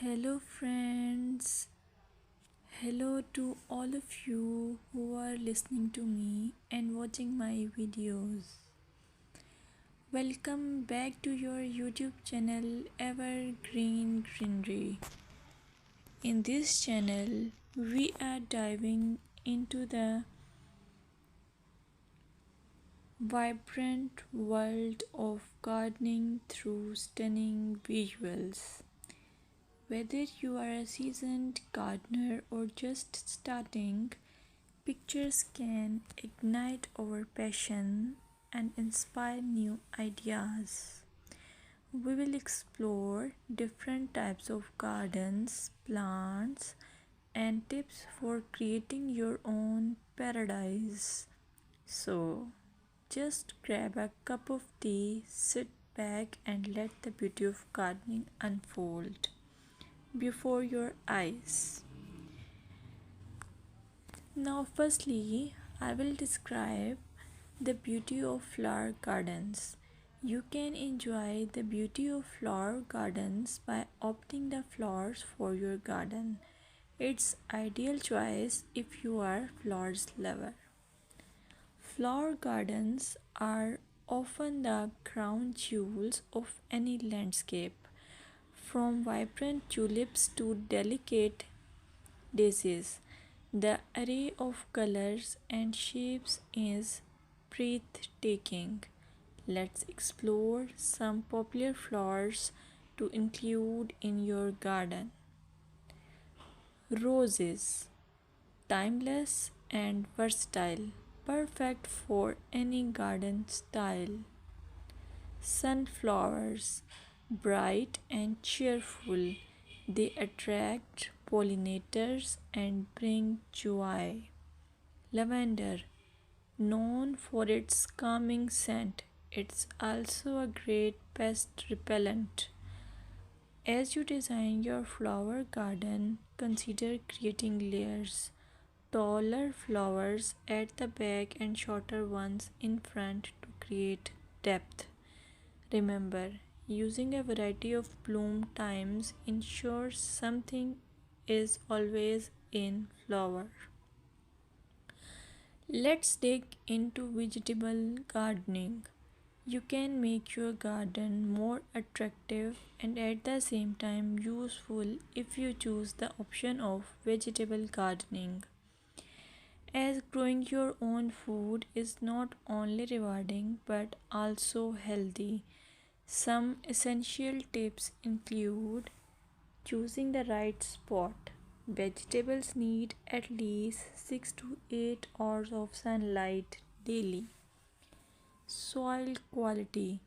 Hello, friends. Hello to all of you who are listening to me and watching my videos. Welcome back to your YouTube channel Evergreen Greenery. In this channel, we are diving into the vibrant world of gardening through stunning visuals. Whether you are a seasoned gardener or just starting, pictures can ignite our passion and inspire new ideas. We will explore different types of gardens, plants, and tips for creating your own paradise. So, just grab a cup of tea, sit back, and let the beauty of gardening unfold before your eyes. Now, firstly, I will describe the beauty of flower gardens. You can enjoy the beauty of flower gardens by opting the flowers for your garden. It's ideal choice if you are flowers lover. Flower gardens are often the crown jewels of any landscape, from vibrant tulips to delicate daisies. The array of colors and shapes is breathtaking. Let's explore some popular flowers to include in your garden. Roses, timeless and versatile, perfect for any garden style. Sunflowers, bright and cheerful, they attract pollinators and bring joy. Lavender, known for its calming scent, it's also a great pest repellent. As you design your flower garden, consider creating layers. Taller flowers at the back and shorter ones in front to create depth. Remember, using a variety of bloom times ensures something is always in flower. Let's dig into vegetable gardening. You can make your garden more attractive and at the same time useful if you choose the option of vegetable gardening. As growing your own food is not only rewarding but also healthy. Some essential tips include choosing the right spot. Vegetables need at least 6 to 8 hours of sunlight daily. Soil quality.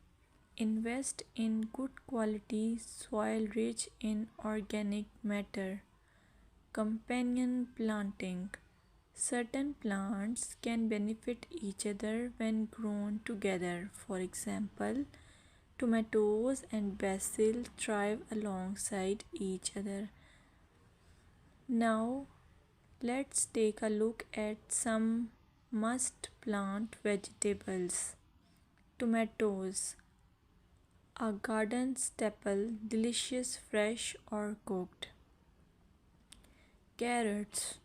Invest in good quality soil rich in organic matter. Companion planting. Certain plants can benefit each other when grown together. For example, tomatoes and basil thrive alongside each other. Now, let's take a look at some must plant vegetables. Tomatoes, a garden staple, delicious fresh or cooked. Carrots,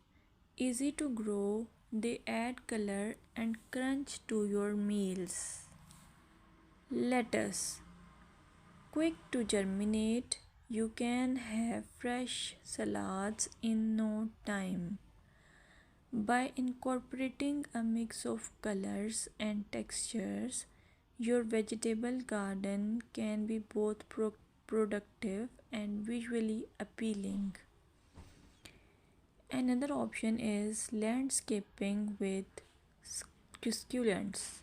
easy to grow, they add color and crunch to your meals. Lettuce, quick to germinate, you can have fresh salads in no time. By incorporating a mix of colors and textures, your vegetable garden can be both productive and visually appealing. Another option is landscaping with succulents.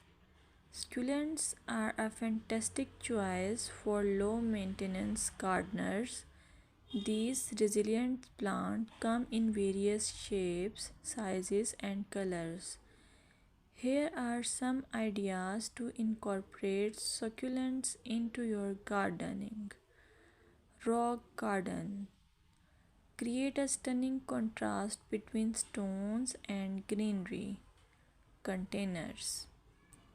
Succulents are a fantastic choice for low maintenance gardeners. These resilient plants come in various shapes, sizes, and colors. Here are some ideas to incorporate succulents into your gardening. Rock garden. Create a stunning contrast between stones and greenery. Containers.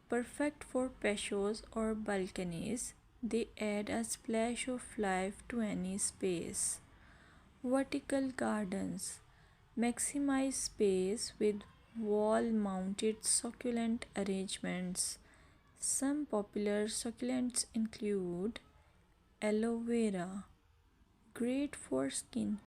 Perfect for patios or balconies, they add a splash of life to any space. Vertical gardens maximize space with wall mounted succulent arrangements. Some popular succulents include aloe vera, great for skin